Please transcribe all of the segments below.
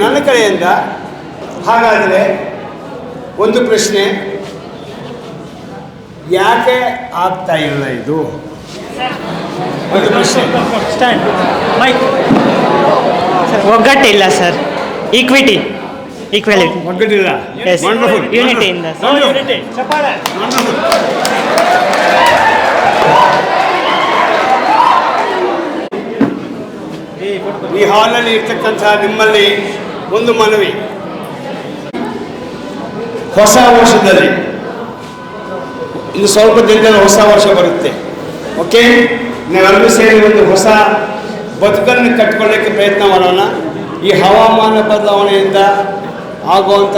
ನನ್ನ ಕಡೆಯಿಂದ ಹಾಗಾದರೆ ಒಂದು ಪ್ರಶ್ನೆ, ಯಾಕೆ ಆಗ್ತಾ ಇಲ್ಲ ಇದು? ಒಂದು ಪ್ರಶ್ನೆ. ಒಗ್ಗಟ್ಟಿಲ್ಲ ಸರ್, ಈಕ್ವಿಟಿ, ಈಕ್ವಾಲಿಟಿ, ಒಗ್ಗಟ್ಟಿಲ್ಲ. ಯೂನಿಟಿಯಿಂದ ಈ ಹಾಲಲ್ಲಿ ಇರ್ತಕ್ಕಂಥ ನಿಮ್ಮಲ್ಲಿ ಒಂದು ಮನವಿ, ಹೊಸ ವರ್ಷದಲ್ಲಿ ಇನ್ನು ಸ್ವಲ್ಪ ದಿನದಲ್ಲಿ ಹೊಸ ವರ್ಷ ಬರುತ್ತೆ. ಓಕೆ, ನಾವೆಲ್ಲರೂ ಸೇರಿ ಒಂದು ಹೊಸ ಬದುಕನ್ನು ಕಟ್ಟಿಕೊಳ್ಳೋಕ್ಕೆ ಪ್ರಯತ್ನ ಮಾಡೋಣ. ಈ ಹವಾಮಾನ ಬದಲಾವಣೆಯಿಂದ ಆಗುವಂಥ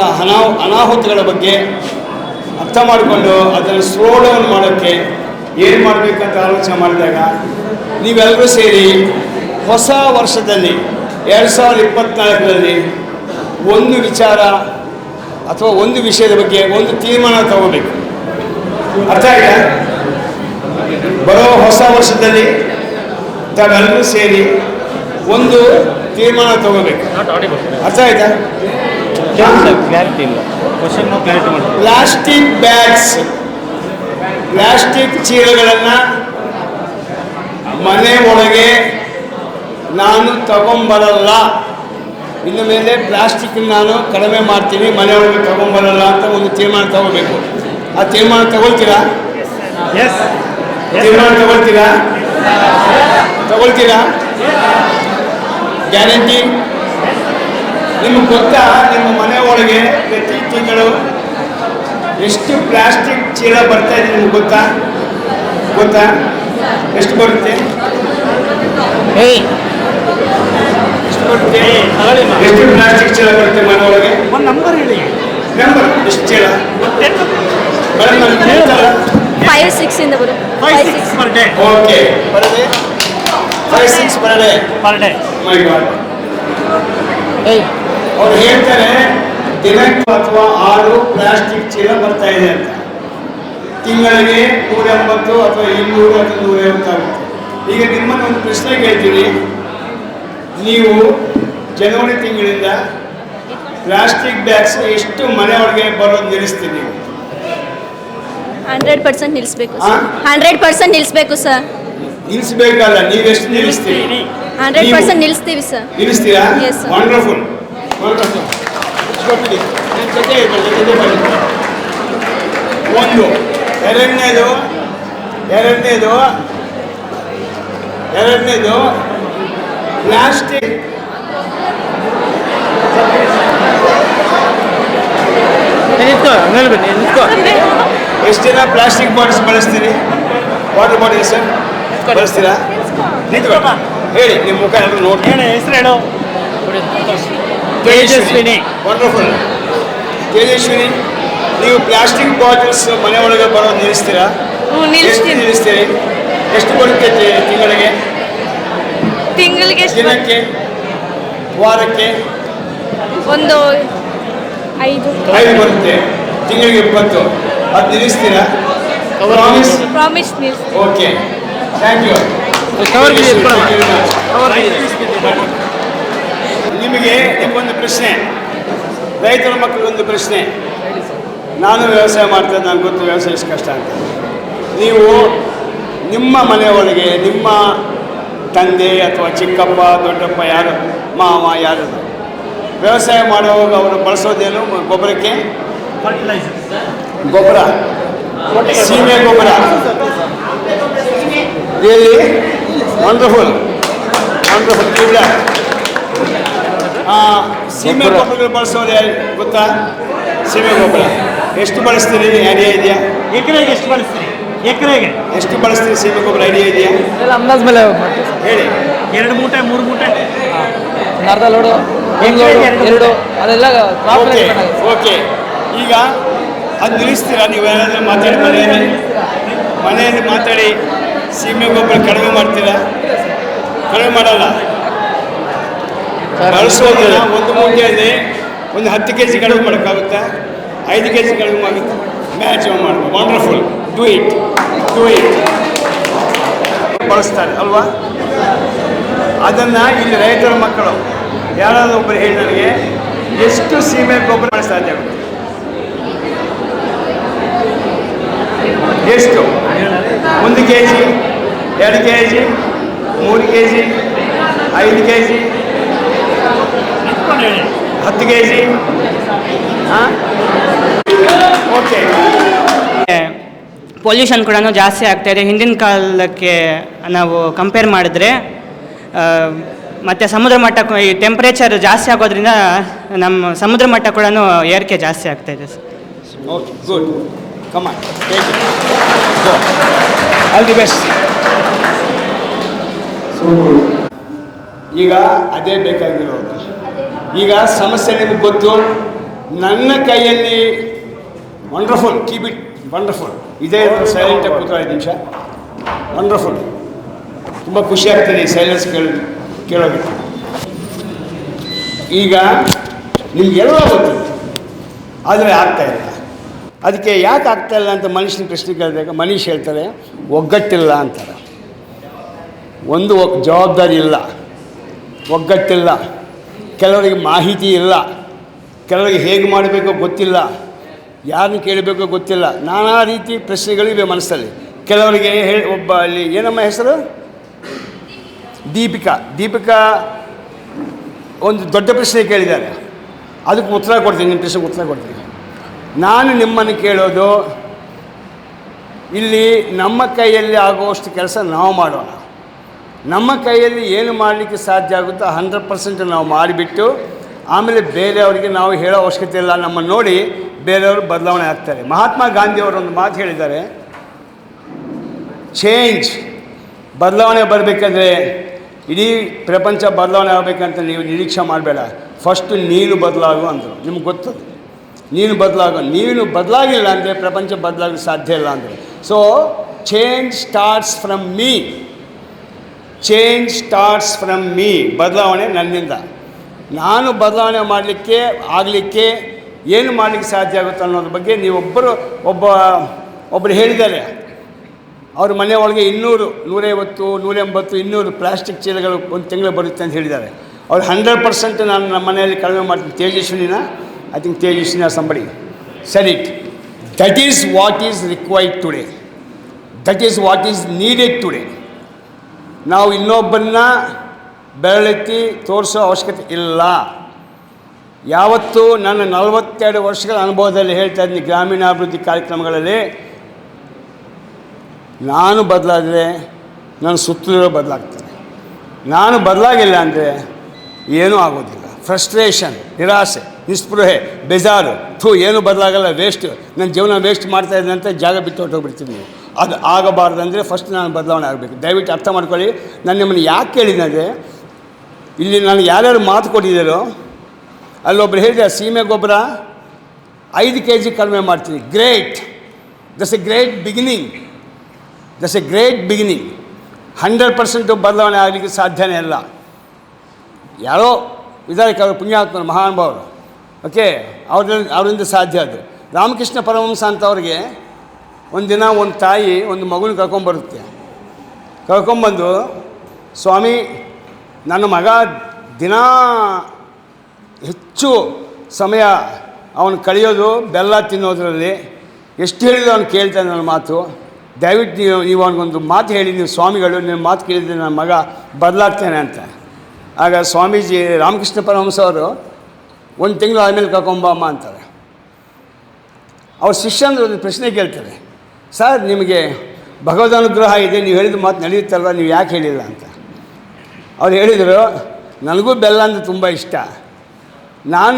ಅನಾಹುತಗಳ ಬಗ್ಗೆ ಅರ್ಥ ಮಾಡಿಕೊಂಡು ಅದನ್ನು ಸ್ಲೋ ಡೌನ್ ಮಾಡೋಕ್ಕೆ ಏನು ಮಾಡಬೇಕಂತ ಆಲೋಚನೆ ಮಾಡಿದಾಗ ನೀವೆಲ್ಲರೂ ಸೇರಿ ಹೊಸ ವರ್ಷದಲ್ಲಿ 2024ರಲ್ಲಿ ಒಂದು ವಿಚಾರ ಅಥವಾ ಒಂದು ವಿಷಯದ ಬಗ್ಗೆ ಒಂದು ತೀರ್ಮಾನ ತಗೋಬೇಕು. ಅರ್ಥ ಆಯ್ತಾ? ಬರೋ ಹೊಸ ವರ್ಷದಲ್ಲಿ ತಾವೆಲ್ಲರೂ ಸೇರಿ ಒಂದು ತೀರ್ಮಾನ ತಗೋಬೇಕು. ಅರ್ಥ ಆಯ್ತಾ? ಪ್ಲಾಸ್ಟಿಕ್ ಬ್ಯಾಗ್ಸ್, ಪ್ಲಾಸ್ಟಿಕ್ ಚೀಲಗಳನ್ನು ಮನೆ ಒಳಗೆ ನಾನು ತಗೊಂಬರಲ್ಲ. ಇನ್ನು ಮೇಲೆ ಪ್ಲಾಸ್ಟಿಕ್ ನಾನು ಕಡಿಮೆ ಮಾಡ್ತೀನಿ, ಮನೆಯೊಳಗೆ ತಗೊಂಬರಲ್ಲ ಅಂತ ಒಂದು ತೀರ್ಮಾನ ತಗೋಬೇಕು. ಆ ತೀರ್ಮಾನ ತಗೊಳ್ತೀರಾ? ತೀರ್ಮಾನ ತಗೊಳ್ತೀರಾ? ಗ್ಯಾರಂಟಿ? ನಿಮಗೆ ಗೊತ್ತಾ, ನಿಮ್ಮ ಮನೆ ಒಳಗೆ ಪ್ರತಿ ತಿಂಗಳು ಎಷ್ಟು ಪ್ಲಾಸ್ಟಿಕ್ ಚೀಲ ಬರ್ತಾ ಇದೆ ನಿಮ್ಗೆ ಗೊತ್ತಾ? ಎಷ್ಟು ಬರುತ್ತೆ? ಎಷ್ಟು ಪ್ಲಾಸ್ಟಿಕ್ ಚೀಲ ಬರುತ್ತೆ ಮನೆ ಒಳಗೆ? ಒಂದು ನಂಬರ್ ಹೇಳಿ. ನಂಬರ್ ಎಷ್ಟು ಚೀಲ? 5-6 ಇಂದ ಬರುತ್ತೆ. 5-6 per day. ಓಕೆ, ಬರದೆ 5-6 per day. ಮೈ ಗಾಡ್. ಅವ್ರು ಹೇಳ್ತಾರೆ ದಿನಕ್ಕೆ ಅಥವಾ 6 ಪ್ಲಾಸ್ಟಿಕ್ ಚೀಲ ಬರ್ತಾ ಇದೆ ಅಂತ. ತಿಂಗಳಿಗೆ 180 ಅಥವಾ 200 ಅಥವಾ 150 ಆಗುತ್ತೆ. ಈಗ ನಿಮ್ಮನ್ನು ಒಂದು ಪ್ರಶ್ನೆ ಕೇಳ್ತೀನಿ, ನೀವು ಜನವರಿ ತಿಂಗಳಿಂದ ಪ್ಲಾಸ್ಟಿಕ್ ಬ್ಯಾಗ್ಸ್ ಎಷ್ಟು ಮನೆ ಒಳಗೆ ಬರೋದು ನಿಲ್ಲಿಸ್ತೀರಿ ನೀವು? 100% ನಿಲ್ಲಿಸಬೇಕು ಸರ್. 100% ನಿಲ್ಲಿಸಬೇಕು ಸರ್. ನಿಲ್ಲಿಸಬೇಕಲ್ಲ, ನೀವೆಷ್ಟು ನಿಲ್ಲಿಸ್ತೀರಿ? 100% ನಿಲ್ಲಿಸ್ತೀವಿ ಸರ್. ನಿಲ್ಲಿಸ್ತೀರಾ? Yes, sir. ವಂಡರ್ಫುಲ್. ಒಂದು ಎರಡನೇದು ಪ್ಲಾಸ್ಟಿಕ್ ಎಷ್ಟು ಜನ ಪ್ಲಾಸ್ಟಿಕ್ ಬಾಟಲ್ಸ್ ಬಳಸ್ತೀರಿ? ವಾಟರ್ ಬಾಟಲ್ಸ್ ಬಳಸ್ತೀರಾ? ಹೇಳಿ, ನಿಮ್ಮ ಮುಖ ಎಲ್ಲರೂ ನೋಡಿ. ಹೆಸರು ಹೇಳು. ತೇಜಸ್ವಿನಿ. ವಂಡರ್ಫುಲ್. ತೇಜಸ್ವಿನಿ, ನೀವು ಪ್ಲಾಸ್ಟಿಕ್ ಬಾಟಲ್ಸ್ ಮನೆ ಒಳಗೆ ಬರೋದು ನಿಲ್ಲಿಸ್ತೀರಾ? ಎಷ್ಟು ನಿಲ್ಲಿಸ್ತೀರಿ? ಎಷ್ಟು ಬರುತ್ತೆ ತಿಂಗಳಿಗೆ? ದಿನಕ್ಕೆ, ವಾರಕ್ಕೆ? ಒಂದು 5 ಬರುತ್ತೆ. ತಿಂಗಳಿಗೆ 20. ಅದು ನಿಲ್ಲಿಸ್ತೀರಾ? ಪ್ರಾಮಿಸ್ ನಿಲ್ಲಿಸ್ತೀವಿ. Okay, thank you. ನಿಮಗೊಂದು ಪ್ರಶ್ನೆ, ರೈತರ ಮಕ್ಕಳಿಗೊಂದು ಪ್ರಶ್ನೆ. ನಾನು ವ್ಯವಸಾಯ ಮಾಡ್ತೇನೆ, ನನಗೆ ಗೊತ್ತು ವ್ಯವಸಾಯ ಎಷ್ಟು ಕಷ್ಟ ಅಂತ. ನೀವು ನಿಮ್ಮ ಮನೆಯೊಳಗೆ ನಿಮ್ಮ ತಂದೆ ಅಥವಾ ಚಿಕ್ಕಪ್ಪ ದೊಡ್ಡಪ್ಪ ಯಾರು ಮಾವ ಯಾರು ವ್ಯವಸಾಯ ಮಾಡುವಾಗ ಅವರು ಬಳಸೋದೇನು? ಗೊಬ್ಬರಕ್ಕೆ ಗೊಬ್ಬರ, ಸೀಮೆ ಗೊಬ್ಬರ. Really wonderful. ಇಲ್ಲ, ಸೀಮೆ ಗೊಬ್ಬರಗಳು ಬಳಸೋದು ಯಾರು ಗೊತ್ತಾ? ಸೀಮೆ ಗೊಬ್ಬರ ಎಷ್ಟು ಬಳಸ್ತೀರಿ? ಐಡಿಯಾ ಇದೆಯಾ? ಎಕರೆಗೆ ಎಷ್ಟು ಬಳಸ್ತೀರಿ? ಎಕರೆಗೆ ಎಷ್ಟು ಬಳಸ್ತೀರಿ ಸೀಮೆ ಗೊಬ್ಬರ? ಐಡಿಯಾ ಇದೆಯಾ? ಅಂದಾಜ್ ಮೇಲೆ ಹೇಳಿ. 2 ಮೂಟೆ 3 ಮೂಟೆ, ಅರ್ಧ ಲೋಡು, 2 ಅದೆಲ್ಲ. ಓಕೆ, ಈಗ ಅದು ನಿಲ್ಲಿಸ್ತೀರಾ? ನೀವು ಏನಾದರೂ ಮಾತಾಡಿ ಮನೆಯಲ್ಲಿ ಮಾತಾಡಿ ಸೀಮೆ ಗೊಬ್ಬರ ಕಡಿಮೆ ಮಾಡ್ತೀರಾ? ಕಡಿಮೆ ಮಾಡಲ್ಲ, ಬಳಸೋದಿಲ್ಲ. ಒಂದು ಮೂಟೆಯಲ್ಲಿ ಒಂದು 10 kg ಕಡಿಮೆ ಮಾಡೋಕ್ಕಾಗುತ್ತಾ? 5 kg ಕಡಿಮೆ ಆಗುತ್ತೆ. ಮ್ಯಾಚ್ ಮಾಡ್ಬೋದು. ವಂಡರ್ಫುಲ್. Do it. ಬಳಸ್ತಾರೆ ಅಲ್ವಾ? ಅದನ್ನು ಇಲ್ಲಿ ರೈತರ ಮಕ್ಕಳು ಯಾರಾದರೂ ಒಬ್ಬರು ಹೇಳಿ ನನಗೆ ಎಷ್ಟು ಸೀಮೆ ಗೊಬ್ಬರ ಮಾಡಲು ಸಾಧ್ಯ ಆಗುತ್ತೆ? ಎಷ್ಟು? 1 kg, 2 kg, 3 kg, 5 kg, 10 kg? ಹಾಂ, ಓಕೆ. ಪೊಲ್ಯೂಷನ್ ಕೂಡ ಜಾಸ್ತಿ ಆಗ್ತಾಯಿದೆ ಹಿಂದಿನ ಕಾಲಕ್ಕೆ ನಾವು ಕಂಪೇರ್ ಮಾಡಿದ್ರೆ. ಮತ್ತು ಸಮುದ್ರ ಮಟ್ಟ ಈ ಟೆಂಪ್ರೇಚರ್ ಜಾಸ್ತಿ ಆಗೋದ್ರಿಂದ ನಮ್ಮ ಸಮುದ್ರ ಮಟ್ಟ ಕೂಡ ಏರಿಕೆ ಜಾಸ್ತಿ ಆಗ್ತಾಯಿದೆ sir. Okay, good. Come on, take it. Go. All the best. ಈಗ ಅದೇ ಬೇಕಾಗಿರೋದು. ಈಗ ಸಮಸ್ಯೆ ನಿಮಗೆ ಗೊತ್ತು. ನನ್ನ ಕೈಯಲ್ಲಿ ವಂಡರ್ಫುಲ್, ಕೀಪ್ ಇಟ್ ವಂಡರ್ಫುಲ್. ಇದೇ ಸೈಲೆಂಟಾಗಿ ಕೂತ್ಕೊಳ್ಳಿ 5 ನಿಮಿಷ. ವಂಡರ್ಫುಲ್. ತುಂಬ ಖುಷಿ ಆಗ್ತದೆ ಈ ಸೈಲೆನ್ಸ್ ಕೇಳೋದಕ್ಕೆ. ಈಗ ನಿಮಗೆಲ್ಲ ಗೊತ್ತಿದೆ, ಆದರೆ ಆಗ್ತಾಯಿಲ್ಲ. ಅದಕ್ಕೆ ಯಾಕೆ ಆಗ್ತಾಯಿಲ್ಲ ಅಂತ ಮನುಷ್ಯನ ಪ್ರಶ್ನೆ ಕೇಳಿದಾಗ ಮನುಷ್ಯ ಹೇಳ್ತಾರೆ ಒಗ್ಗಟ್ಟಿಲ್ಲ ಅಂತಾರೆ. ಒಂದು ಜವಾಬ್ದಾರಿ ಇಲ್ಲ, ಒಗ್ಗಟ್ಟಿಲ್ಲ, ಕೆಲವರಿಗೆ ಮಾಹಿತಿ ಇಲ್ಲ, ಕೆಲವರಿಗೆ ಹೇಗೆ ಮಾಡಬೇಕೋ ಗೊತ್ತಿಲ್ಲ, ಯಾರನ್ನ ಕೇಳಬೇಕೋ ಗೊತ್ತಿಲ್ಲ. ನಾನಾ ರೀತಿ ಪ್ರಶ್ನೆಗಳಿವೆ ಮನಸ್ಸಲ್ಲಿ. ಕೆಲವರಿಗೆ ಒಬ್ಬ ಅಲ್ಲಿ ಏನಮ್ಮ ಹೆಸರು? ದೀಪಿಕಾ ಒಂದು ದೊಡ್ಡ ಪ್ರಶ್ನೆ ಕೇಳಿದ್ದಾರೆ. ಅದಕ್ಕೆ ಉತ್ತರ ಕೊಡ್ತೀನಿ, ನಿಮ್ಮ ಪ್ರಶ್ನೆಗೆ ಉತ್ತರ ಕೊಡ್ತೀನಿ. ನಾನು ನಿಮ್ಮನ್ನು ಕೇಳೋದು, ಇಲ್ಲಿ ನಮ್ಮ ಕೈಯಲ್ಲಿ ಆಗುವಷ್ಟು ಕೆಲಸ ನಾವು ಮಾಡೋಣ. ನಮ್ಮ ಕೈಯಲ್ಲಿ ಏನು ಮಾಡಲಿಕ್ಕೆ ಸಾಧ್ಯ ಆಗುತ್ತೋ 100% ನಾವು ಮಾಡಿಬಿಟ್ಟು ಆಮೇಲೆ ಬೇರೆಯವರಿಗೆ ನಾವು ಹೇಳೋ ಅವಶ್ಯಕತೆ ಇಲ್ಲ. ನಮ್ಮನ್ನು ನೋಡಿ ಬೇರೆಯವರು ಬದಲಾವಣೆ ಆಗ್ತಾರೆ. ಮಹಾತ್ಮ ಗಾಂಧಿಯವರು ಒಂದು ಮಾತು ಹೇಳಿದ್ದಾರೆ, ಚೇಂಜ್, ಬದಲಾವಣೆ ಬರಬೇಕಾದ್ರೆ ಇಡೀ ಪ್ರಪಂಚ ಬದಲಾವಣೆ ಆಗಬೇಕಂತ ನೀವು ನಿರೀಕ್ಷೆ ಮಾಡಬೇಡ, ಫಸ್ಟು ನೀನು ಬದಲಾಗು ಅಂದರು. ನಿಮ್ಗೆ ಗೊತ್ತದು, ನೀನು ಬದಲಾಗಿಲ್ಲ ಅಂದರೆ ಪ್ರಪಂಚ ಬದಲಾಗಲು ಸಾಧ್ಯ ಇಲ್ಲ ಅಂದರು. So change starts from me, change starts from me. ಬದಲಾವಣೆ ನನ್ನಿಂದ. ನಾನು ಬದಲಾವಣೆ ಆಗಲಿಕ್ಕೆ ಏನು ಮಾಡಲಿಕ್ಕೆ ಸಾಧ್ಯ ಆಗುತ್ತೆ ಅನ್ನೋದ್ರ ಬಗ್ಗೆ ಒಬ್ಬರು ಹೇಳಿದ್ದಾರೆ. ಅವ್ರ ಮನೆ ಒಳಗೆ 200, 150, 180, 200 ಪ್ಲಾಸ್ಟಿಕ್ ಚೀಲಗಳು ಒಂದು ತಿಂಗಳು ಬರುತ್ತೆ ಅಂತ ಹೇಳಿದ್ದಾರೆ. ಅವ್ರು 100% ನಾನು ನಮ್ಮ ಮನೆಯಲ್ಲಿ ಕಡಿಮೆ ಮಾಡ್ತೀನಿ. ತೇಜಸ್ವಿನಿನ, I think Tejaswini somebody said it. That is what is required today, that is what is needed today. ನಾವು ಇನ್ನೊಬ್ಬರನ್ನ ಬೆರಳೆತ್ತಿ ತೋರಿಸೋ ಅವಶ್ಯಕತೆ ಇಲ್ಲ. ಯಾವತ್ತೂ ನನ್ನ 42 ವರ್ಷಗಳ ಅನುಭವದಲ್ಲಿ ಹೇಳ್ತಾ ಇದ್ದೀನಿ, ಗ್ರಾಮೀಣಾಭಿವೃದ್ಧಿ ಕಾರ್ಯಕ್ರಮಗಳಲ್ಲಿ, ನಾನು ಬದಲಾದರೆ ನನ್ನ ಸುತ್ತಲಿರೋ ಬದಲಾಗ್ತಾರೆ. ನಾನು ಬದಲಾಗಿಲ್ಲ ಅಂದರೆ ಏನೂ ಆಗೋದಿಲ್ಲ. ಫ್ರಸ್ಟ್ರೇಷನ್, ನಿರಾಸೆ, ನಿಸ್ಪೃಹೆ, ಬೇಜಾರು, ಏನೂ ಬದಲಾಗಲ್ಲ, ವೇಸ್ಟ್, ನನ್ನ ಜೀವನ ವೇಸ್ಟ್ ಮಾಡ್ತಾಯಿದ್ದೆ ಅಂತ ಜಾಗ ಬಿಟ್ಟು ಹೊರಟೋಗ್ಬಿಡ್ತೀನಿ. ನೀವು ಅದು ಆಗಬಾರ್ದಂದರೆ ಫಸ್ಟ್ ನಾನು ಬದಲಾವಣೆ ಆಗಬೇಕು. ದಯವಿಟ್ಟು ಅರ್ಥ ಮಾಡ್ಕೊಳ್ಳಿ. ನಾನು ನಿಮ್ಮನ್ನು ಯಾಕೆ ಕೇಳಿದರೆ, ಇಲ್ಲಿ ನಾನು ಯಾರ್ಯಾರು ಮಾತು ಕೊಟ್ಟಿದ್ದಾರೋ ಅಲ್ಲೊಬ್ರು ಹೇಳಿದೆ, ಸೀಮೆ ಗೊಬ್ಬರ 5 kg ಕಡಿಮೆ ಮಾಡ್ತೀನಿ. Great, that's A great beginning, that's A great beginning. 100% ಬದಲಾವಣೆ ಆಗಲಿಕ್ಕೆ ಸಾಧ್ಯನೇ ಇಲ್ಲ. ಯಾರೋ ಇದ್ದಾರೆ ಕೆಲವರು ಪುಣ್ಯಾತ್ಮರು, ಮಹಾನುಭಾವರು, ಓಕೆ, ಅವರಿಂದ ಸಾಧ್ಯ ಅದು. ರಾಮಕೃಷ್ಣ ಪರಮಹಂಸ ಅಂತವ್ರಿಗೆ ಒಂದಿನ ಒಂದು ತಾಯಿ ಒಂದು ಮಗುನ ಕರ್ಕೊಂಬರುತ್ತೆ. ಕರ್ಕೊಂಬಂದು, ಸ್ವಾಮಿ, ನನ್ನ ಮಗ ದಿನ ಹೆಚ್ಚು ಸಮಯ ಅವನು ಕಳೆಯೋದು ಬೆಲ್ಲ ತಿನ್ನೋದ್ರಲ್ಲಿ, ಎಷ್ಟು ಹೇಳಿದ್ರು ಅವನು ಕೇಳ್ತಾನೆ ನನ್ನ ಮಾತು. ದಯವಿಟ್ಟು ನೀವು ಅವನಿಗೊಂದು ಮಾತು ಹೇಳಿ, ನೀವು ಸ್ವಾಮಿಗಳು ನಿಮ್ಮ ಮಾತು ಕೇಳಿದ್ರೆ ನನ್ನ ಮಗ ಬದಲಾಗ್ತಾನೆ ಅಂತ. ಆಗ ಸ್ವಾಮೀಜಿ ರಾಮಕೃಷ್ಣ ಪರಮಹಂಸ ಅವರು 1 ತಿಂಗಳು ಆದಮೇಲೆ ಕರ್ಕೊಂಬಮ್ಮ ಅಂತಾರೆ. ಅವ್ರ ಶಿಷ್ಯಂದ್ರೆ ಒಂದು ಪ್ರಶ್ನೆ ಕೇಳ್ತಾರೆ, ಸರ್ ನಿಮಗೆ ಭಗವದ್ ಅನುಗ್ರಹ ಇದೆ, ನೀವು ಹೇಳಿದ ಮಾತು ನಡೆಯುತ್ತಲ್ವ, ನೀವು ಯಾಕೆ ಹೇಳಿಲ್ಲ ಅಂತ. ಅವ್ರು ಹೇಳಿದರು, ನನಗೂ ಬೆಲ್ಲ ಅಂದರೆ ತುಂಬ ಇಷ್ಟ,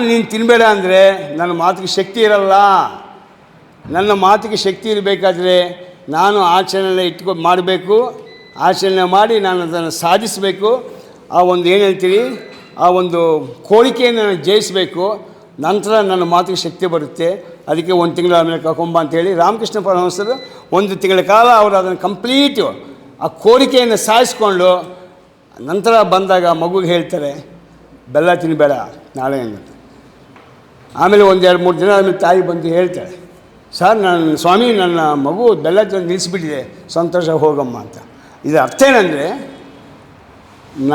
ನೀನು ತಿನ್ನಬೇಡ ಅಂದರೆ ನನ್ನ ಮಾತಿಗೆ ಶಕ್ತಿ ಇರಲ್ಲ. ನನ್ನ ಮಾತಿಗೆ ಶಕ್ತಿ ಇರಬೇಕಾದ್ರೆ ನಾನು ಆಚರಣೆ ಮಾಡಬೇಕು, ಆಚರಣೆ ಮಾಡಿ ನಾನು ಅದನ್ನು ಸಾಧಿಸಬೇಕು. ಆ ಒಂದು ಏನು ಹೇಳ್ತೀವಿ, ಆ ಒಂದು ಕೋರಿಕೆಯನ್ನು ನಾನು ಜಯಿಸಬೇಕು. ನಂತರ ನನ್ನ ಮಾತಿಗೆ ಶಕ್ತಿ ಬರುತ್ತೆ. ಅದಕ್ಕೆ 1 ತಿಂಗಳ ಆದಮೇಲೆ ಕರ್ಕೊಂಬ ಅಂತೇಳಿ ರಾಮಕೃಷ್ಣ ಪರಮಹಂಸರು 1 ತಿಂಗಳ ಕಾಲ ಅವರು ಅದನ್ನು ಕಂಪ್ಲೀಟು ಆ ಕೋರಿಕೆಯನ್ನು ಸಾಧಿಸ್ಕೊಂಡು ನಂತರ ಬಂದಾಗ ಮಗುಗೆ ಹೇಳ್ತಾರೆ, ಬೆಲ್ಲ ತಿನ್ನಬೇಡ ನಾಳೆ ಅಂತ. ಆಮೇಲೆ 1-2-3 ದಿನ ಆದಮೇಲೆ ತಾಯಿ ಬಂದು ಹೇಳ್ತಾಳೆ, ಸರ್ ಸ್ವಾಮಿ ನನ್ನ ಮಗು ಬೆಲ್ಲ ನಿಲ್ಲಿಸ್ಬಿಟ್ಟಿದೆ, ಸಂತೋಷ ಹೋಗಮ್ಮ ಅಂತ. ಇದರ ಅರ್ಥ ಏನಂದರೆ,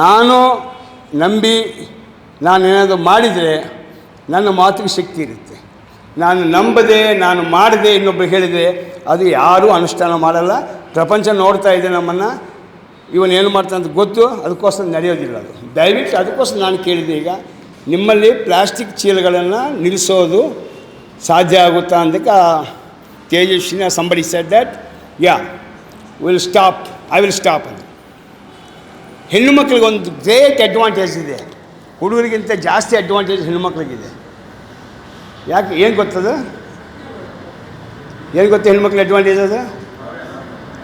ನಾನು ನಂಬಿ ನಾನೇನಾದರೂ ಮಾಡಿದರೆ ನನ್ನ ಮಾತಿಗೆ ಶಕ್ತಿ ಇರುತ್ತೆ. ನಾನು ನಂಬದೆ, ನಾನು ಮಾಡದೆ ಇನ್ನೊಬ್ಬರು ಹೇಳಿದರೆ ಅದು ಯಾರೂ ಅನುಷ್ಠಾನ ಮಾಡಲ್ಲ. ಪ್ರಪಂಚ ನೋಡ್ತಾ ಇದೆ ನಮ್ಮನ್ನು, ಇವನೇನು ಮಾಡ್ತಾನೆ ಅಂತ ಗೊತ್ತು, ಅದಕ್ಕೋಸ್ಕರ ನಡೆಯೋದಿಲ್ಲ ಅದು. ದಯವಿಟ್ಟು ಅದಕ್ಕೋಸ್ಕರ ನಾನು ಕೇಳಿದೆ, ಈಗ ನಿಮ್ಮಲ್ಲಿ ಪ್ಲಾಸ್ಟಿಕ್ ಚೀಲಗಳನ್ನು ನಿಲ್ಲಿಸೋದು ಸಾಧ್ಯ ಆಗುತ್ತಾ ಅಂದಕ್ಕೆ Tejaswini somebody said that I will stop ಅಂತ. ಹೆಣ್ಣು ಮಕ್ಕಳಿಗೊಂದು ಗ್ರೇಟ್ ಅಡ್ವಾಂಟೇಜ್ ಇದೆ, ಹುಡುಗರಿಗಿಂತ ಜಾಸ್ತಿ ಅಡ್ವಾಂಟೇಜ್ ಹೆಣ್ಣು ಮಕ್ಕಳಿಗಿದೆ. ಯಾಕೆ, ಏನು ಗೊತ್ತದು? ಏನು ಗೊತ್ತು ಹೆಣ್ಣುಮಕ್ಳ ಅಡ್ವಾಂಟೇಜ್ ಅದು?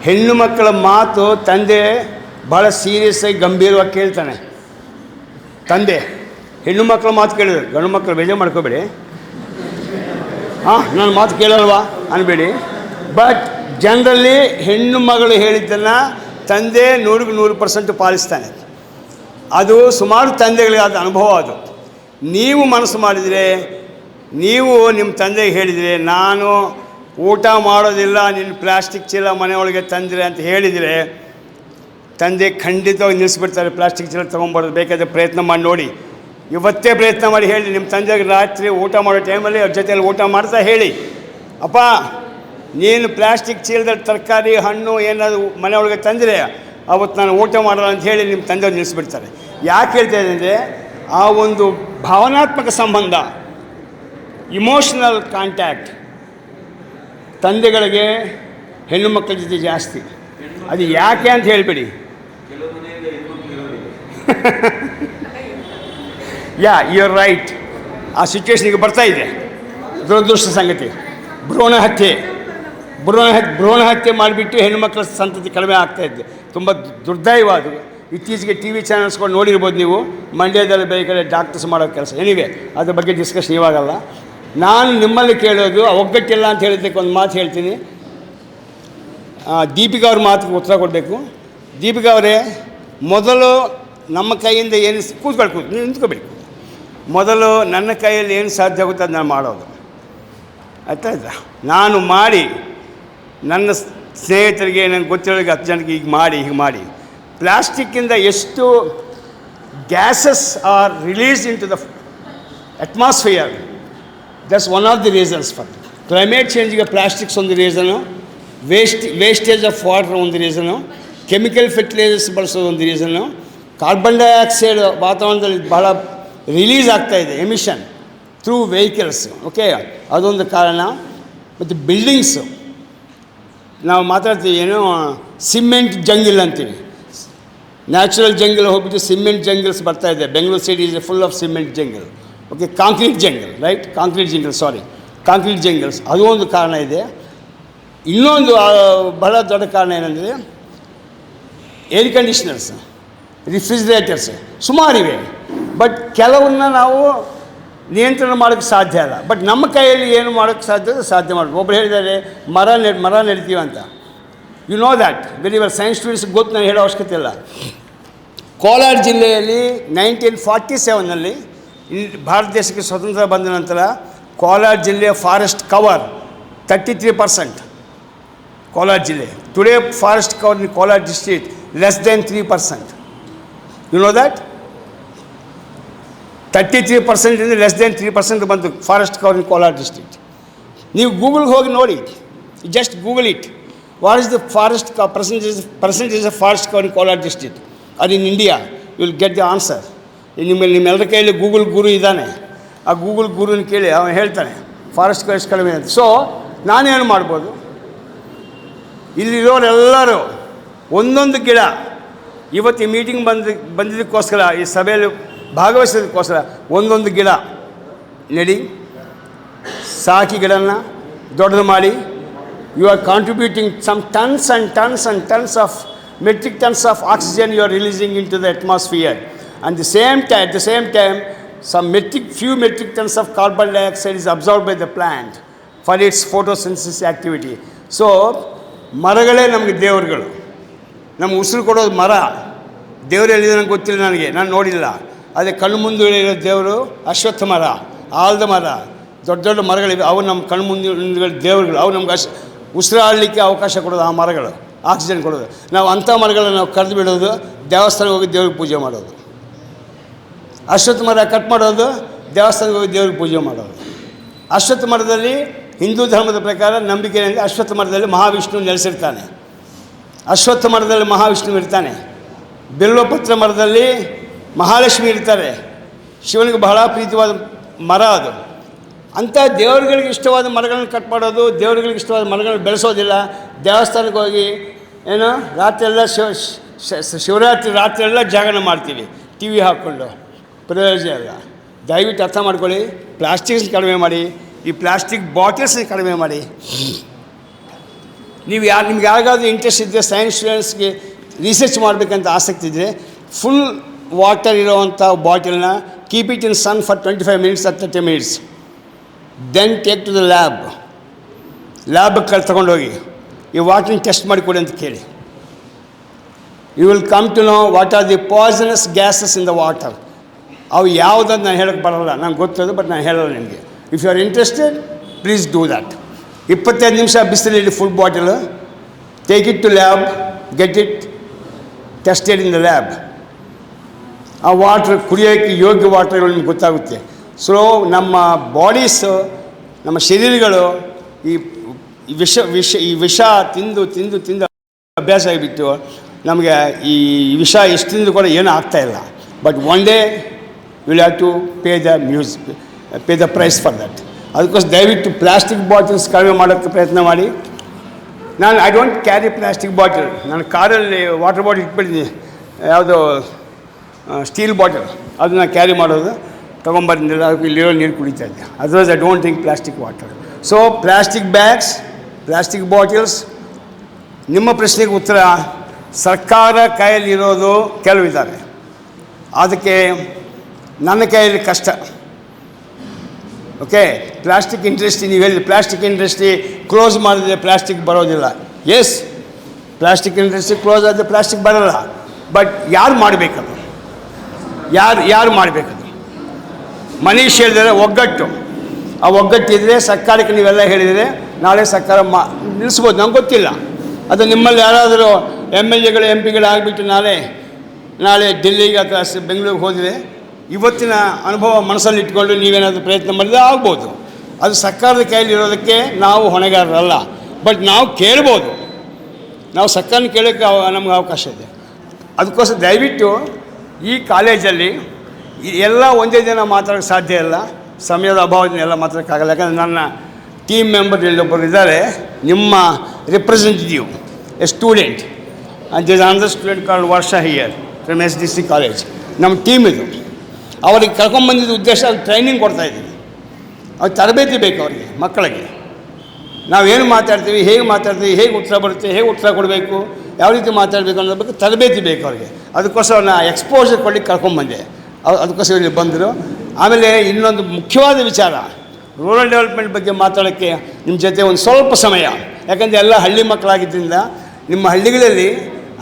ಹೆಣ್ಣು ಮಕ್ಕಳ ಮಾತು ತಂದೆ ಭಾಳ ಸೀರಿಯಸ್ಸಾಗಿ ಗಂಭೀರವಾಗಿ ಕೇಳ್ತಾನೆ. ತಂದೆ ಹೆಣ್ಣು ಮಕ್ಕಳ ಮಾತು ಕೇಳಿದ್ರು, ಗಂಡು ಮಕ್ಕಳು ಬೇಜಾರು ಮಾಡ್ಕೋಬೇಡಿ, ನನ್ನ ಮಾತು ಕೇಳಲ್ವಾ ಅನ್ಬೇಡಿ. ಬಟ್ ಜನರಲ್ಲಿ ಹೆಣ್ಣು ಮಗಳು ಹೇಳಿದ್ದನ್ನು ತಂದೆ 100% ಪಾಲಿಸ್ತಾನೆ. ಅದು ಸುಮಾರು ತಂದೆಗಳಿಗೆ ಆದ ಅನುಭವ. ಅದು ನೀವು ಮನಸ್ಸು ಮಾಡಿದರೆ, ನೀವು ನಿಮ್ಮ ತಂದೆಗೆ ಹೇಳಿದರೆ ನಾನು ಊಟ ಮಾಡೋದಿಲ್ಲ, ನಿನ್ನ ಪ್ಲಾಸ್ಟಿಕ್ ಚೀಲ ಮನೆಯೊಳಗೆ ತಂದಿರೆ ಅಂತ ಹೇಳಿದರೆ, ತಂದೆ ಖಂಡಿತವಾಗಿ ನಿಲ್ಲಿಸ್ಬಿಡ್ತಾರೆ ಪ್ಲಾಸ್ಟಿಕ್ ಚೀಲ ತೊಗೊಂಬರೋದು. ಬೇಕಾದರೆ ಪ್ರಯತ್ನ ಮಾಡಿ ನೋಡಿ, ಇವತ್ತೇ ಪ್ರಯತ್ನ ಮಾಡಿ ಹೇಳಿ ನಿಮ್ಮ ತಂದೆಗೆ. ರಾತ್ರಿ ಊಟ ಮಾಡೋ ಟೈಮಲ್ಲಿ ಅವ್ರ ಜೊತೆಯಲ್ಲಿ ಊಟ ಮಾಡ್ತಾ ಹೇಳಿ, ಅಪ್ಪ ನೀನು ಪ್ಲಾಸ್ಟಿಕ್ ಚೀಲದಲ್ಲಿ ತರಕಾರಿ ಹಣ್ಣು ಏನಾದರೂ ಮನೆಯೊಳಗೆ ತಂದರೆ ಅವತ್ತು ನಾನು ಊಟ ಮಾಡೋಲ್ಲ ಅಂತ ಹೇಳಿ ನಿಮ್ಮ ತಂದೆಯವ್ರು ನಿಲ್ಲಿಸ್ಬಿಡ್ತಾರೆ. ಯಾಕೆ ಹೇಳ್ತಾ ಇದ್ದರೆ, ಆ ಒಂದು ಭಾವನಾತ್ಮಕ ಸಂಬಂಧ, ಇಮೋಷನಲ್ ಕಾಂಟ್ಯಾಕ್ಟ್ ತಂದೆಗಳಿಗೆ ಹೆಣ್ಣು ಮಕ್ಕಳ ಜೊತೆ ಜಾಸ್ತಿ. ಅದು ಯಾಕೆ ಅಂತ ಹೇಳಿಬಿಡಿ. You are right. ಆ ಸಿಚುವೇಶನ್ಗೆ ಬರ್ತಾ ಇದೆ. ದುರದೃಷ್ಟ ಸಂಗತಿ, ಭ್ರೂಣ ಹತ್ಯೆ ಮಾಡಿಬಿಟ್ಟು ಹೆಣ್ಣುಮಕ್ಕಳ ಸಂತತಿ ಕಡಿಮೆ ಆಗ್ತಾಯಿದ್ದೆ. ತುಂಬ ದುರ್ದೈವ ಅದು. ಇತ್ತೀಚೆಗೆ ಟಿ ವಿ ಚಾನಲ್ಸ್ಗಳು ನೋಡಿರ್ಬೋದು ನೀವು, ಮಂಡ್ಯದಲ್ಲಿ ಬೇರೆ ಕಡೆ ಡಾಕ್ಟರ್ಸ್ ಮಾಡೋ ಕೆಲಸ. ಎನಿವೆ, ಅದ್ರ ಬಗ್ಗೆ ಡಿಸ್ಕಷನ್ ಇವಾಗಲ್ಲ. ನಾನು ನಿಮ್ಮಲ್ಲಿ ಕೇಳೋದು, ಒಗ್ಗಟ್ಟಿಲ್ಲ ಅಂತ ಹೇಳಿದ್ದಕ್ಕೆ ಒಂದು ಮಾತು ಹೇಳ್ತೀನಿ. ದೀಪಿಕಾ ಅವ್ರ ಮಾತಿಗೆ ಉತ್ತರ ಕೊಡಬೇಕು. ದೀಪಿಕಾ ಅವರೇ, ಮೊದಲು ನಮ್ಮ ಕೈಯಿಂದ ಏನು ಕೂತ್ಕೊಳ್ಬೇಕು, ನೀವು ನಿಂತ್ಕೋಬೇಕು. ಮೊದಲು ನನ್ನ ಕೈಯಲ್ಲಿ ಏನು ಸಾಧ್ಯ ಆಗುತ್ತೆ ಅದು ನಾನು ಮಾಡೋದು, ಆಯ್ತಾಯ್ತಾ? ನಾನು ಮಾಡಿ ನನ್ನ ಸ್ನೇಹಿತರಿಗೆ, ನನಗೆ ಗೊತ್ತಿರೋರಿಗೆ 10 ಜನಕ್ಕೆ ಹೀಗೆ ಮಾಡಿ ಪ್ಲಾಸ್ಟಿಕ್ಕಿಂದ ಎಷ್ಟು gases are released into the atmosphere. That's one of the reasons for climate ಚೇಂಜಿಗೆ. ಪ್ಲಾಸ್ಟಿಕ್ಸ್ ಒಂದು ರೀಸನು, ವೇಸ್ಟೇಜ್ ಆಫ್ ವಾಟರ್ ಒಂದು ರೀಸನು, ಕೆಮಿಕಲ್ ಫರ್ಟಿಲೈಸರ್ಸ್ ಬಳಸೋದು ಒಂದು ರೀಸನು, ಕಾರ್ಬನ್ ಡೈಆಕ್ಸೈಡ್ ವಾತಾವರಣದಲ್ಲಿ ಭಾಳ ರಿಲೀಸ್ ಆಗ್ತಾಯಿದೆ, ಎಮಿಷನ್ ಥ್ರೂ ವೆಹಿಕಲ್ಸ್. ಓಕೆ, ಅದೊಂದು ಕಾರಣ. ಮತ್ತು ಬಿಲ್ಡಿಂಗ್ಸು, ನಾವು ಮಾತಾಡ್ತೀವಿ ಏನೋ ಸಿಮೆಂಟ್ ಜಂಗಿಲ್ ಅಂತೀವಿ. ನ್ಯಾಚುರಲ್ ಜಂಗಲ್ ಹೋಗ್ಬಿಟ್ಟು ಸಿಮೆಂಟ್ ಜಂಗಲ್ಸ್ ಬರ್ತಾಯಿದೆ. Bengaluru city is full of cement jungle. Okay, concrete jungles ಅದು ಒಂದು ಕಾರಣ ಇದೆ. ಇನ್ನೊಂದು ಬಹಳ ದೊಡ್ಡ ಕಾರಣ ಏನಂದರೆ ಏರ್ ಕಂಡೀಷ್ನರ್ಸ್, ರಿಫ್ರಿಜಿರೇಟರ್ಸ್ ಸುಮಾರಿವೆ. ಬಟ್ ಕೆಲವನ್ನ ನಾವು ನಿಯಂತ್ರಣ ಮಾಡೋಕ್ಕೆ ಸಾಧ್ಯ ಇಲ್ಲ. ಬಟ್ ನಮ್ಮ ಕೈಯಲ್ಲಿ ಏನು ಮಾಡೋಕ್ಕೆ ಸಾಧ್ಯ ಮಾಡ್ಬೋದು. ಒಬ್ಬರು ಹೇಳಿದ್ದಾರೆ ಮರ ನೆಡ್ತೀವಿ ಅಂತ. You know that very well. Science students ಗೊತ್ತು, ನಾನು ಹೇಳೋ ಅವಶ್ಯಕತೆ ಇಲ್ಲ. ಕೋಲಾರ ಜಿಲ್ಲೆಯಲ್ಲಿ 1947ನಲ್ಲಿ ಭಾರತ ದೇಶಕ್ಕೆ ಸ್ವತಂತ್ರ ಬಂದ ನಂತರ ಕೋಲಾರ ಜಿಲ್ಲೆಯ ಫಾರೆಸ್ಟ್ ಕವರ್ 33%. ಕೋಲಾರ ಜಿಲ್ಲೆ today forest cover in Kolar district less than 3%. You know that 33% less than 3% ಬಂತು forest cover in Kolar district. ನೀವು ಗೂಗಲ್ಗೆ ಹೋಗಿ ನೋಡಿ, just Google it. What is the forest percentage of forest cover in Kolar district or in India? You will get the answer. ನಿಮ್ಮೆಲ್ಲರ ಕೈಯಲ್ಲಿ Google ಗುರು ಇದ್ದಾನೆ. ಆ Google ಗುರುನ ಕೇಳಿ, ಅವನು ಹೇಳ್ತಾನೆ ಫಾರೆಸ್ಟ್ ಕವರ್ ಎಷ್ಟು ಕಡಿಮೆ ಅಂತ. ಸೊ ನಾನೇನು ಮಾಡ್ಬೋದು, ಇಲ್ಲಿರೋರೆಲ್ಲರೂ ಒಂದೊಂದು ಗಿಡ, ಇವತ್ತು ಈ ಮೀಟಿಂಗ್ ಬಂದಿದ್ದಕ್ಕೋಸ್ಕರ, ಈ ಸಭೆಯಲ್ಲಿ ಭಾಗವಹಿಸೋದಕ್ಕೋಸ್ಕರ ಒಂದೊಂದು ಗಿಡ ನೆಡಿ, ಸಾಕಿ ಗಿಡನ ದೊಡ್ಡದು ಮಾಡಿ. You are contributing some tons and tons and tons of metric tons of oxygen you are releasing into the atmosphere. And at the same time, few metric tons of carbon dioxide is absorbed by the plant for its photosynthesis activity. So, ಮರಗಳೇ ನಮಗೆ ದೇವರುಗಳು. ನಮ್ಗೆ ಉಸಿರು ಕೊಡೋದು ಮರ. ದೇವರು ಹೇಳಿದ್ರೆ ನನಗೆ ಗೊತ್ತಿಲ್ಲ, ನಾನು ನೋಡಿಲ್ಲ. ಅದೇ ಕಣ್ಣು ಮುಂದೆ ಇರೋ ದೇವರು ಅಶ್ವತ್ಥ ಮರ, ಆಲದ ಮರ, ದೊಡ್ಡ ದೊಡ್ಡ ಮರಗಳಿವೆ. ಅವು ನಮ್ಮ ಕಣ್ಣು ಮುಂದೆ ದೇವರುಗಳು. ಅವು ನಮ್ಗೆ ಉಸಿರಾಡಲಿಕ್ಕೆ ಅವಕಾಶ ಕೊಡೋದು ಆ ಮರಗಳು, ಆಕ್ಸಿಜನ್ ಕೊಡೋದು. ನಾವು ಅಂಥ ಮರಗಳನ್ನ ನಾವು ಕರೆದು ಬಿಡೋದು, ದೇವಸ್ಥಾನಕ್ಕೆ ಹೋಗಿ ದೇವ್ರಿಗೆ ಪೂಜೆ ಮಾಡೋದು. ಅಶ್ವತ್ಥ ಮರ ಕಟ್ ಮಾಡೋದು, ದೇವಸ್ಥಾನಕ್ಕೆ ಹೋಗಿ ದೇವ್ರಿಗೆ ಪೂಜೆ ಮಾಡೋದು. ಅಶ್ವತ್ಥ ಮರದಲ್ಲಿ ಹಿಂದೂ ಧರ್ಮದ ಪ್ರಕಾರ ನಂಬಿಕೆ ಅಂದರೆ ಅಶ್ವತ್ಥ ಮರದಲ್ಲಿ ಮಹಾವಿಷ್ಣು ನೆಲೆಸಿರ್ತಾನೆ. ಅಶ್ವತ್ಥ ಮರದಲ್ಲಿ ಮಹಾವಿಷ್ಣು ಇರ್ತಾನೆ. ಬಿಲ್ವಪತ್ರ ಮರದಲ್ಲಿ ಮಹಾಲಕ್ಷ್ಮಿ ಇರ್ತಾರೆ. ಶಿವನಿಗೆ ಬಹಳ ಪ್ರೀತಿವಾದ ಮರ ಅದು. ಅಂಥ ದೇವರುಗಳಿಗೆ ಇಷ್ಟವಾದ ಮರಗಳನ್ನು ಕಟ್ ಮಾಡೋದು, ದೇವರುಗಳಿಗೆ ಇಷ್ಟವಾದ ಮರಗಳನ್ನು ಬೆಳೆಸೋದಿಲ್ಲ. ದೇವಸ್ಥಾನಕ್ಕೆ ಹೋಗಿ ಏನು ರಾತ್ರಿಯೆಲ್ಲ ಶಿವರಾತ್ರಿ ರಾತ್ರಿಯೆಲ್ಲ ಜಾಗರಣೆ ಮಾಡ್ತೀವಿ ಟಿ ವಿ ಹಾಕ್ಕೊಂಡು. ಪ್ರಯೋಜನ ಇಲ್ಲ. ದಯವಿಟ್ಟು ಅರ್ಥ ಮಾಡ್ಕೊಳ್ಳಿ. ಪ್ಲಾಸ್ಟಿಕ್ಸ್ ಕಡಿಮೆ ಮಾಡಿ, ಈ ಪ್ಲಾಸ್ಟಿಕ್ ಬಾಟಲ್ಸ್ ಕಡಿಮೆ ಮಾಡಿ. ನಿಮ್ಗೆ ಯಾರಿಗಾದ್ರೂ ಇಂಟ್ರೆಸ್ಟ್ ಇದ್ದರೆ, ಸೈನ್ಸ್ ಸ್ಟೂಡೆಂಟ್ಸ್ಗೆ ರಿಸರ್ಚ್ ಮಾಡಬೇಕಂತ ಆಸಕ್ತಿ ಇದ್ದರೆ, ಫುಲ್ ವಾಟರ್ ಇರೋವಂಥ ಬಾಟಲ್ನ keep it in sun for 25 minutes or 30 minutes. Then take to the ಲ್ಯಾಬ್ಗೆ ತಗೊಂಡೋಗಿ ಈ ವಾಟರ್ನ ಟೆಸ್ಟ್ ಮಾಡಿಕೊಡಿ ಅಂತ ಕೇಳಿ. You will come to know what are the poisonous gases in the water. ಅವು ಯಾವುದಂತ ನಾನು ಹೇಳೋಕ್ಕೆ ಬರೋಲ್ಲ, ನಂಗೆ ಗೊತ್ತದು, ಬಟ್ ನಾನು ಹೇಳೋಲ್ಲ ನಿಮಗೆ. If you are interested, please do that. 25 ನಿಮಿಷ ಬಿಸಿಲಲ್ಲಿ full bottle, take it to lab, get it tested in the lab. ಆ ವಾಟ್ರ್ ಕುಡಿಯೋಕ್ಕೆ ಯೋಗ್ಯ ವಾಟರ್ಗಳು ನಿಮ್ಗೆ ಗೊತ್ತಾಗುತ್ತೆ. ಸೊ ನಮ್ಮ ಬಾಡೀಸು, ನಮ್ಮ ಶರೀರಗಳು ಈ ವಿಷ ತಿಂದು ಅಭ್ಯಾಸ ಆಗಿಬಿಟ್ಟು ನಮಗೆ ಈ ವಿಷ ಎಷ್ಟು ತಿಂದು ಕೂಡ ಏನೂ ಆಗ್ತಾಯಿಲ್ಲ. But one day will have to pay the price for that. ಅದಕ್ಕೋಸ್ಕರ ದಯವಿಟ್ಟು ಪ್ಲಾಸ್ಟಿಕ್ ಬಾಟಲ್ಸ್ ಕಡಿಮೆ ಮಾಡೋಕ್ಕೆ ಪ್ರಯತ್ನ ಮಾಡಿ. I don't carry plastic bottle. ನಾನು ಕಾರಲ್ಲಿ ವಾಟರ್ ಬಾಟಲ್ ಇಟ್ಬಿಟ್ಟಿದ್ದೀನಿ, ಯಾವುದೋ ಸ್ಟೀಲ್ ಬಾಟಲ್, ಅದನ್ನು ಕ್ಯಾರಿ ಮಾಡೋದು, ತೊಗೊಂಬಂದಿಲ್ಲ, ಅದಕ್ಕೆ ಇಲ್ಲಿರೋ ನೀರು ಕುಡಿತಾ ಇದ್ದೆ. Otherwise I don't drink plastic water. So plastic bags, plastic bottles. ನಿಮ್ಮ ಪ್ರಶ್ನೆಗೆ ಉತ್ತರ, ಸರ್ಕಾರ ಕೈಯಲ್ಲಿರೋದು ಕೆಲವಿದ್ದಾರೆ, ಅದಕ್ಕೆ ನನ್ನ ಕೈಯಲ್ಲಿ ಕಷ್ಟ. ಓಕೆ, ಪ್ಲಾಸ್ಟಿಕ್ ಇಂಡಸ್ಟ್ರಿ, ನೀವು ಹೇಳಿದ್ರೆ ಪ್ಲಾಸ್ಟಿಕ್ ಇಂಡಸ್ಟ್ರಿ ಕ್ಲೋಸ್ ಮಾಡಿದ್ರೆ ಪ್ಲಾಸ್ಟಿಕ್ ಬರೋದಿಲ್ಲ. ಎಸ್, ಪ್ಲಾಸ್ಟಿಕ್ ಇಂಡಸ್ಟ್ರಿ ಕ್ಲೋಸ್ ಆದರೆ ಪ್ಲಾಸ್ಟಿಕ್ ಬರೋಲ್ಲ. ಬಟ್ ಯಾರು ಮಾಡಬೇಕದು? ಯಾರು ಮಾಡಬೇಕದು? ಮನೀಶ್ ಹೇಳಿದರೆ ಒಗ್ಗಟ್ಟು. ಆ ಒಗ್ಗಟ್ಟಿದ್ರೆ ಸರ್ಕಾರಕ್ಕೆ ನೀವೆಲ್ಲ ಹೇಳಿದರೆ ನಾಳೆ ಸರ್ಕಾರ ನಿಲ್ಲಿಸ್ಬೋದು. ನಂಗೆ ಗೊತ್ತಿಲ್ಲ, ಅದು ನಿಮ್ಮಲ್ಲಿ ಯಾರಾದರೂ MLA ಗಳು MP ಗಳು ಆಗಿಬಿಟ್ಟು ನಾಳೆ ಡೆಲ್ಲಿಗೆ ಅಥವಾ ಬೆಂಗಳೂರಿಗೆ ಹೋದರೆ ಇವತ್ತಿನ ಅನುಭವ ಮನಸ್ಸಲ್ಲಿ ಇಟ್ಕೊಂಡು ನೀವೇನಾದರೂ ಪ್ರಯತ್ನ ಮಾಡಿದರೆ ಆಗ್ಬೋದು. ಅದು ಸರ್ಕಾರದ ಕೈಯಲ್ಲಿರೋದಕ್ಕೆ ನಾವು ಹೊಣೆಗಾರರಲ್ಲ. ಬಟ್ ನಾವು ಕೇಳ್ಬೋದು, ನಾವು ಸರ್ಕಾರನ ಕೇಳೋಕ್ಕೆ ನಮ್ಗೆ ಅವಕಾಶ ಇದೆ. ಅದಕ್ಕೋಸ್ಕರ ದಯವಿಟ್ಟು ಈ ಕಾಲೇಜಲ್ಲಿ ಎಲ್ಲ ಒಂದೇ ದಿನ ಮಾತಾಡೋಕ್ಕೆ ಸಾಧ್ಯ ಇಲ್ಲ, ಸಮಯದ ಅಭಾವದಿಂದ ಎಲ್ಲ ಮಾತಾಡೋಕ್ಕಾಗಲ್ಲ. ಯಾಕಂದರೆ ನನ್ನ ಟೀಮ್ ಮೆಂಬರ್ ಇಲ್ಲೊಬ್ಬರು ಇದ್ದಾರೆ, ನಿಮ್ಮ representative, A student, and this another student called ವರ್ಷ ಹಿಯರ್ ಫ್ರಮ್ SDC ಕಾಲೇಜ್. ನಮ್ಮ ಟೀಮ್ ಇದು. ಅವ್ರಿಗೆ ಕರ್ಕೊಂಬಂದಿದ್ದ ಉದ್ದೇಶ ಟ್ರೈನಿಂಗ್ ಕೊಡ್ತಾಯಿದ್ದೀವಿ. ಅವ್ರಿಗೆ ತರಬೇತಿ ಬೇಕು ಅವರಿಗೆ, ಮಕ್ಕಳಿಗೆ. ನಾವೇನು ಮಾತಾಡ್ತೀವಿ, ಹೇಗೆ ಉತ್ತರ ಬರುತ್ತೆ, ಹೇಗೆ ಉತ್ತರ ಕೊಡಬೇಕು, ಯಾವ ರೀತಿ ಮಾತಾಡಬೇಕು ಅನ್ನೋದ್ರ ಬಗ್ಗೆ ತರಬೇತಿ ಬೇಕು ಅವ್ರಿಗೆ. ಅದಕ್ಕೋಸ್ಕರ ನಾನು ಎಕ್ಸ್ಪೋಜರ್ ಕೊಡಲಿಕ್ಕೆ ಕರ್ಕೊಂಬಂದೆ. ಅದಕ್ಕೋಸ್ಕರ ಇಲ್ಲಿ ಬಂದರು. ಆಮೇಲೆ ಇನ್ನೊಂದು ಮುಖ್ಯವಾದ ವಿಚಾರ, ರೂರಲ್ ಡೆವಲಪ್ಮೆಂಟ್ ಬಗ್ಗೆ ಮಾತಾಡೋಕ್ಕೆ ನಿಮ್ಮ ಜೊತೆ ಒಂದು ಸ್ವಲ್ಪ ಸಮಯ, ಯಾಕಂದರೆ ಎಲ್ಲ ಹಳ್ಳಿ ಮಕ್ಕಳಾಗಿದ್ದರಿಂದ ನಿಮ್ಮ ಹಳ್ಳಿಗಳಲ್ಲಿ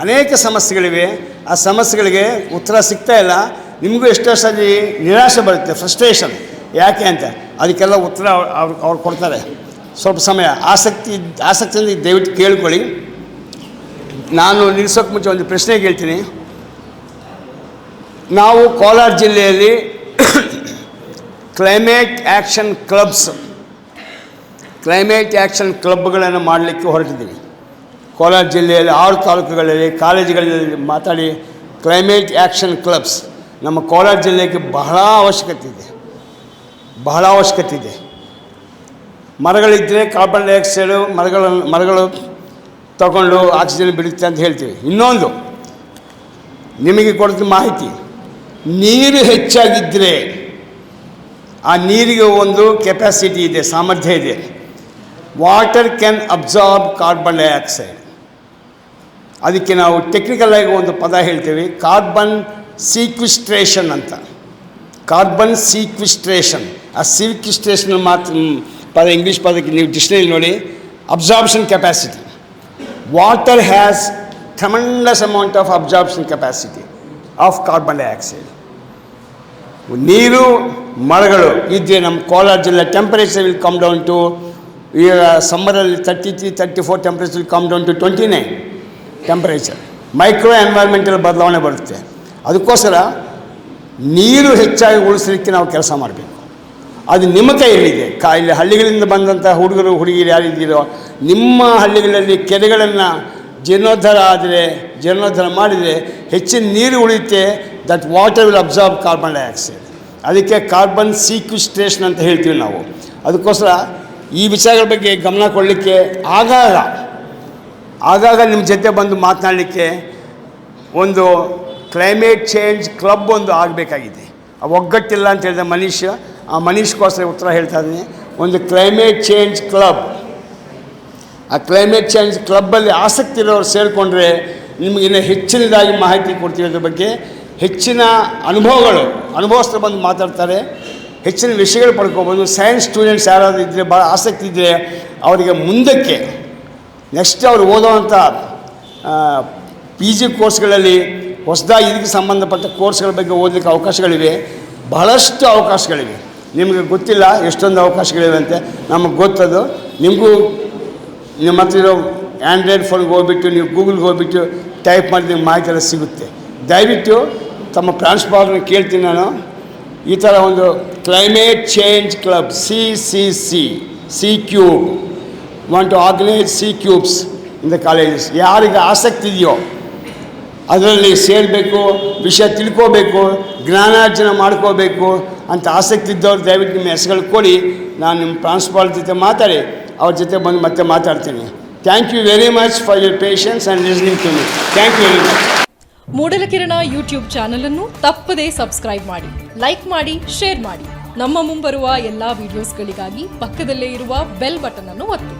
ಅನೇಕ ಸಮಸ್ಯೆಗಳಿವೆ. ಆ ಸಮಸ್ಯೆಗಳಿಗೆ ಉತ್ತರ ಸಿಗ್ತಾ ಇಲ್ಲ. ನಿಮಗೂ ಎಷ್ಟೋ ಸರಿ ನಿರಾಶೆ ಬರುತ್ತೆ, ಫ್ರಸ್ಟ್ರೇಷನ್. ಯಾಕೆ ಅಂತ ಅದಕ್ಕೆಲ್ಲ ಉತ್ತರ ಅವ್ರು ಕೊಡ್ತಾರೆ. ಸ್ವಲ್ಪ ಸಮಯ ಆಸಕ್ತಿಯಿಂದ ದಯವಿಟ್ಟು ಕೇಳ್ಕೊಳ್ಳಿ. ನಾನು ನಿಲ್ಲಿಸೋಕ್ಕೆ ಮುಂಚೆ ಒಂದು ಪ್ರಶ್ನೆ ಕೇಳ್ತೀನಿ. ನಾವು ಕೋಲಾರ ಜಿಲ್ಲೆಯಲ್ಲಿ ಕ್ಲೈಮೇಟ್ ಆ್ಯಕ್ಷನ್ ಕ್ಲಬ್ಗಳನ್ನು ಮಾಡಲಿಕ್ಕೆ ಹೊರಟಿದ್ದೀವಿ. ಕೋಲಾರ ಜಿಲ್ಲೆಯಲ್ಲಿ 6 ತಾಲೂಕುಗಳಲ್ಲಿ, ಕಾಲೇಜುಗಳಲ್ಲಿ ಮಾತಾಡಿ ಕ್ಲೈಮೇಟ್ ಆ್ಯಕ್ಷನ್ ಕ್ಲಬ್ಸ್ ನಮ್ಮ ಕೋಲಾರ ಜಿಲ್ಲೆಗೆ ಬಹಳ ಅವಶ್ಯಕತೆ ಇದೆ. ಮರಗಳಿದ್ದರೆ ಕಾರ್ಬನ್ ಡೈಆಕ್ಸೈಡು ಮರಗಳು ತಗೊಂಡು ಆಕ್ಸಿಜನ್ ಬಿಡುತ್ತೆ ಅಂತ ಹೇಳ್ತೀವಿ. ಇನ್ನೊಂದು ನಿಮಗೆ ಕೊಡ್ತೀನಿ ಮಾಹಿತಿ, ನೀರು ಹೆಚ್ಚಾಗಿದ್ದರೆ ಆ ನೀರಿಗೆ ಒಂದು ಕೆಪಾಸಿಟಿ ಇದೆ, ಸಾಮರ್ಥ್ಯ ಇದೆ. Water can absorb carbon dioxide. ಅದಕ್ಕೆ ನಾವು ಟೆಕ್ನಿಕಲ್ ಆಗಿ ಒಂದು ಪದ ಹೇಳ್ತೀವಿ, ಕಾರ್ಬನ್ ಸೀಕ್ವಿಸ್ಟ್ರೇಷನ್ ಅಂತ. Carbon sequestration. ಆ ಸೀಕ್ವಿಸ್ಟ್ರೇಷನ್ ಪದ ಇಂಗ್ಲೀಷ್ ಪದಕ್ಕೆ ನೀವು ಡಿಕ್ಷನರಿ ನೋಡಿ, absorption capacity. Water has tremendous amount of absorption capacity of carbon dioxide. ನೀರು ಮರಗಳು ಇದ್ದರೆ ನಮ್ಮ ಕೋಲಾರ ಜಿಲ್ಲೆ temperature will come down to, ಈಗ ಸಮ್ಮರಲ್ಲಿ 33-34 temperature will come down to 29 temperature. Micro environmental ಬದಲಾವಣೆ ಬರುತ್ತೆ. ಅದಕ್ಕೋಸ್ಕರ ನೀರು ಹೆಚ್ಚಾಗಿ ಉಳಿಸಲಿಕ್ಕೆ ನಾವು ಕೆಲಸ ಮಾಡಬೇಕು. ಅದು ನಿಮ್ಮ ಕೈಯಲ್ಲಿದೆ. ಇಲ್ಲಿ ಹಳ್ಳಿಗಳಿಂದ ಬಂದಂಥ ಹುಡುಗರು ಹುಡುಗಿರು ಯಾರಿದ್ದೀರೋ, ನಿಮ್ಮ ಹಳ್ಳಿಗಳಲ್ಲಿ ಕೆರೆಗಳನ್ನು ಜೀರ್ಣೋದ್ಧಾರ ಮಾಡಿದರೆ ಹೆಚ್ಚಿನ ನೀರು ಉಳಿಯುತ್ತೆ. That water will absorb carbon dioxide. ಅದಕ್ಕೆ ಕಾರ್ಬನ್ ಸೀಕ್ವಿಸ್ಟ್ರೇಷನ್ ಅಂತ ಹೇಳ್ತೀವಿ ನಾವು. ಅದಕ್ಕೋಸ್ಕರ ಈ ವಿಚಾರಗಳ ಬಗ್ಗೆ ಗಮನ ಕೊಡಲಿಕ್ಕೆ ಆಗಾಗ ನಿಮ್ಮ ಜೊತೆ ಬಂದು ಮಾತನಾಡಲಿಕ್ಕೆ ಒಂದು ಕ್ಲೈಮೇಟ್ ಚೇಂಜ್ ಕ್ಲಬ್ ಒಂದು ಆಗಬೇಕಾಗಿದೆ. ಒಗ್ಗಟ್ಟಿಲ್ಲ ಅಂತ ಹೇಳಿದ ಆ ಮನೀಶ್ಗೋಸ್ಕರ ಉತ್ತರ ಹೇಳ್ತಾ ಇದ್ದೀನಿ. ಒಂದು ಕ್ಲೈಮೇಟ್ ಚೇಂಜ್ ಕ್ಲಬ್, ಆ ಕ್ಲೈಮೇಟ್ ಚೇಂಜ್ ಕ್ಲಬ್ಬಲ್ಲಿ ಆಸಕ್ತಿ ಇರೋರು ಸೇರಿಕೊಂಡ್ರೆ ನಿಮಗಿನ್ನ ಹೆಚ್ಚಿನದಾಗಿ ಮಾಹಿತಿ ಕೊಡ್ತೀವಿ. ಅದ್ರ ಬಗ್ಗೆ ಹೆಚ್ಚಿನ ಅನುಭವಸ್ಥರು ಬಂದು ಮಾತಾಡ್ತಾರೆ, ಹೆಚ್ಚಿನ ವಿಷಯಗಳು ಪಡ್ಕೋಬೋದು. ಸೈನ್ಸ್ ಸ್ಟೂಡೆಂಟ್ಸ್ ಯಾರಾದರೂ ಇದ್ದರೆ, ಭಾಳ ಆಸಕ್ತಿ ಇದ್ದರೆ ಅವರಿಗೆ ಮುಂದಕ್ಕೆ ನೆಕ್ಸ್ಟ್ ಅವರು ಓದೋವಂಥ PG ಕೋರ್ಸ್ಗಳಲ್ಲಿ ಹೊಸದಾಗಿ ಇದಕ್ಕೆ ಸಂಬಂಧಪಟ್ಟ ಕೋರ್ಸ್ಗಳ ಬಗ್ಗೆ ಓದಲಿಕ್ಕೆ ಅವಕಾಶಗಳಿವೆ, ಬಹಳಷ್ಟು ಅವಕಾಶಗಳಿವೆ. ನಿಮಗೆ ಗೊತ್ತಿಲ್ಲ ಎಷ್ಟೊಂದು ಅವಕಾಶಗಳಿವೆ ಅಂತ, ನಮಗೆ ಗೊತ್ತದು. ನಿಮಗೂ ನಿಮ್ಮ ಹತ್ರ ಇರೋ ಆ್ಯಂಡ್ರಾಯ್ಡ್ ಫೋನ್ಗೆ ಹೋಗ್ಬಿಟ್ಟು ನೀವು ಗೂಗಲ್ಗೆ ಹೋಗ್ಬಿಟ್ಟು ಟೈಪ್ ಮಾಡಿದ ಮಾಹಿತಿ ಎಲ್ಲ ಸಿಗುತ್ತೆ. ದಯವಿಟ್ಟು ತಮ್ಮ ಪ್ರಾಂಶುಪಾಲರನ್ನ ಕೇಳ್ತೀನಿ ನಾನು, ಈ ಥರ ಒಂದು climate change club C want to organize C cubes in the colleges. ಯಾರಿಗೆ ಆಸಕ್ತಿ ಇದೆಯೋ ಅದರಲ್ಲಿ ಸೇರಬೇಕು, ವಿಷಯ ತಿಳ್ಕೋಬೇಕು, ಜ್ಞಾನಾರ್ಜನ ಮಾಡ್ಕೋಬೇಕು ಅಂತ ಆಸಕ್ತಿ ಇದ್ದವ್ರು ದಯವಿಟ್ಟು ನಿಮ್ಮ ಹೆಸರುಗಳು ಕೊಡಿ. ನಾನು ನಿಮ್ಮ ಪ್ರಾಂಶುಪಾಲರ ಜೊತೆ ಮಾತಾಡಿ ಅವ್ರ ಜೊತೆ ಬಂದು ಮತ್ತೆ ಮಾತಾಡ್ತೀನಿ. Thank you very much for your patience and listening to me. Thank you very much. Moodalakirana YouTube channel ಅನ್ನು ತಪ್ಪದೇ ಸಬ್ಸ್ಕ್ರೈಬ್ ಮಾಡಿ, ಲೈಕ್ ಮಾಡಿ, ಶೇರ್ ಮಾಡಿ. ನಮ್ಮ ಮುಂಬರುವ ಎಲ್ಲಾ ವಿಡಿಯೋಸ್ಗಳಿಗಾಗಿ ಪಕ್ಕದಲ್ಲೇ ಇರುವ ಬೆಲ್ ಬಟನ್ ಅನ್ನು ಒತ್ತಿ.